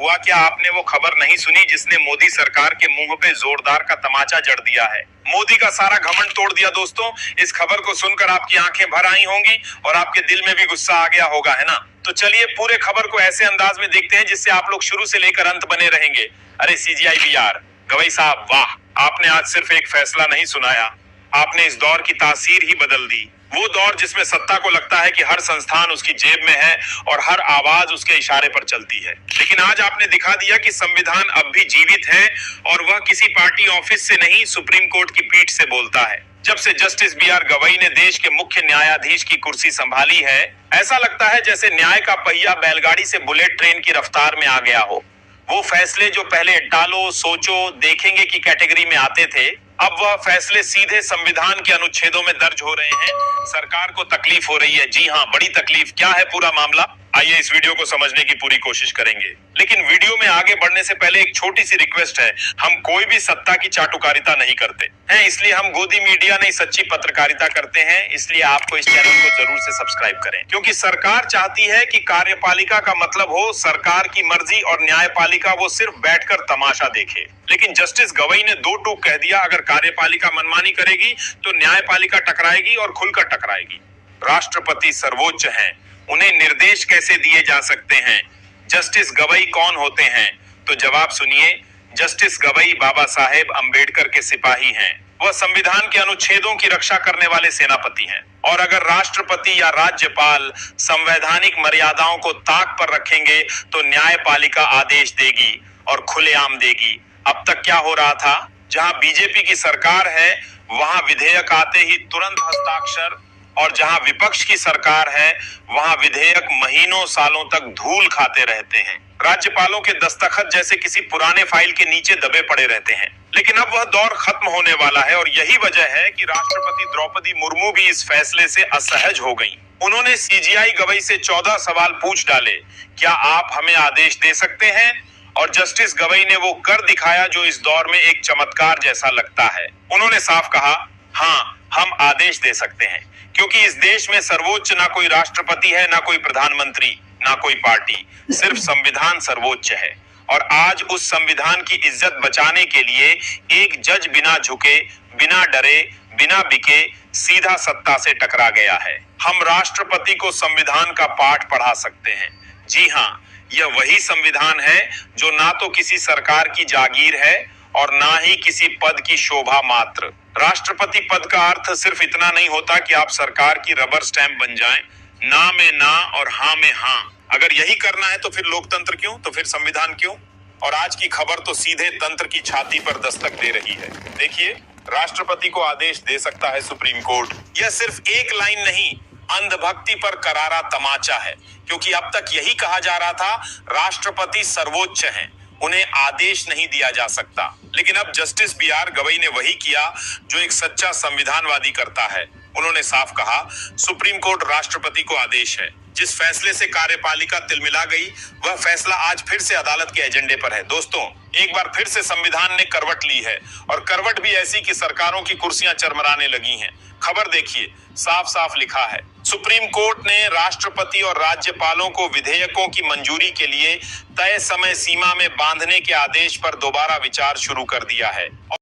हुआ क्या आपने वो खबर नहीं सुनी जिसने मोदी सरकार के मुंह पे जोरदार का तमाचा जड़ दिया है? मोदी का सारा घमंड तोड़ दिया दोस्तों। इस खबर को सुनकर आपकी आंखें भर आई होंगी और आपके दिल में भी गुस्सा आ गया होगा, है ना? तो चलिए पूरे खबर को ऐसे अंदाज में देखते हैं जिससे आप लोग शुरू से लेकर अंत बने रहेंगे। अरे CGI VR गवई साहब, वाह! आपने आज सिर्फ एक फैसला नहीं सुनाया, आपने इस दौर की तासीर ही बदल दी। वो दौर जिसमें सत्ता को लगता है कि हर संस्थान उसकी जेब में है और हर आवाज उसके इशारे पर चलती है। लेकिन आज आपने दिखा दिया कि संविधान अब भी जीवित है और वह किसी पार्टी ऑफिस से नहीं, सुप्रीम कोर्ट की पीठ से बोलता है। जब से जस्टिस BR गवई ने देश के मुख्य न्यायाधीश की कुर्सी संभाली है, ऐसा लगता है जैसे न्याय का पहिया बैलगाड़ी से बुलेट ट्रेन की रफ्तार में आ गया हो। वो फैसले जो पहले टालो, सोचो, देखेंगे की कैटेगरी में आते थे, अब वह फैसले सीधे संविधान के अनुच्छेदों में दर्ज हो रहे हैं। सरकार को तकलीफ हो रही है, जी हाँ, बड़ी तकलीफ। क्या है पूरा मामला? आइए इस वीडियो को समझने की पूरी कोशिश करेंगे। लेकिन वीडियो में आगे बढ़ने से पहले एक छोटी सी रिक्वेस्ट है, हम कोई भी सत्ता की चाटुकारिता नहीं करते हैं, इसलिए हम गोदी मीडिया नहीं, सच्ची पत्रकारिता करते हैं। इसलिए आपको इस चैनल को जरूर से सब्सक्राइब करें, क्योंकि सरकार चाहती है कि कार्यपालिका का मतलब हो सरकार की मर्जी और न्यायपालिका वो सिर्फ बैठकर तमाशा देखे। लेकिन जस्टिस गवई ने दो टूक कह दिया, अगर कार्यपालिका मनमानी करेगी तो न्यायपालिका टकराएगी और खुलकर टकराएगी। राष्ट्रपति सर्वोच्च हैं, उन्हें निर्देश कैसे दिए जा सकते हैं? जस्टिस गवई कौन होते हैं? तो जवाब सुनिए, जस्टिस गवई बाबा साहेब अंबेडकर के सिपाही हैं। वह संविधान के अनुच्छेदों की रक्षा करने वाले सेनापति हैं। और अगर राष्ट्रपति या राज्यपाल संवैधानिक मर्यादाओं को ताक पर रखेंगे तो न्यायपालिका आदेश देगी और खुलेआम देगी। अब तक क्या हो रहा था? जहां बीजेपी की सरकार है वहां विधेयक आते ही तुरंत हस्ताक्षर, और जहां विपक्ष की सरकार है वहां विधेयक महीनों सालों तक धूल खाते रहते हैं। राज्यपालों के दस्तखत जैसे किसी पुराने फाइल के नीचे दबे पड़े रहते हैं। लेकिन अब वह दौर खत्म होने वाला है और यही वजह है कि राष्ट्रपति द्रौपदी मुर्मू भी इस फैसले से असहज हो गईं। उन्होंने CGI गवई से 14 सवाल पूछ डाले, क्या आप हमें आदेश दे सकते हैं? और जस्टिस गवई ने वो कर दिखाया जो इस दौर में एक चमत्कार जैसा लगता है। उन्होंने साफ कहा, हाँ, हम आदेश दे सकते हैं, क्योंकि इस देश में सर्वोच्च ना कोई राष्ट्रपति है, ना कोई प्रधानमंत्री, ना कोई पार्टी, सिर्फ संविधान सर्वोच्च है। और आज उस संविधान की इज्जत बचाने के लिए एक जज बिना झुके, बिना डरे, बिना बिके सीधा सत्ता से टकरा गया है। हम राष्ट्रपति को संविधान का पाठ पढ़ा सकते हैं। जी हाँ, यह वही संविधान है जो ना तो किसी सरकार की जागीर है और ना ही किसी पद की शोभा मात्र। राष्ट्रपति पद का अर्थ सिर्फ इतना नहीं होता कि आप सरकार की रबर स्टैंप बन जाएं, ना में ना और हाँ में हाँ। अगर यही करना है तो फिर लोकतंत्र क्यों, तो फिर संविधान क्यों? और आज की खबर तो सीधे तंत्र की छाती पर दस्तक दे रही है। देखिए, राष्ट्रपति को आदेश दे सकता है सुप्रीम कोर्ट। यह सिर्फ एक लाइन नहीं, अंधभक्ति पर करारा तमाचा है, क्योंकि अब तक यही कहा जा रहा था राष्ट्रपति सर्वोच्च हैं, उन्हें आदेश नहीं दिया जा सकता। लेकिन अब जस्टिस BR गवई ने वही किया जो एक सच्चा संविधानवादी करता है। उन्होंने साफ कहा, सुप्रीम कोर्ट राष्ट्रपति को आदेश है। जिस फैसले से कार्यपालिका तिलमिला गई, वह फैसला आज फिर से अदालत के एजेंडे पर है। दोस्तों, एक बार फिर से संविधान ने करवट ली है, और करवट भी ऐसी कि सरकारों की कुर्सियां चरमराने लगी हैं। खबर देखिए, साफ साफ लिखा है, सुप्रीम कोर्ट ने राष्ट्रपति और राज्यपालों को विधेयकों की मंजूरी के लिए तय समय सीमा में बांधने के आदेश पर दोबारा विचार शुरू कर दिया है।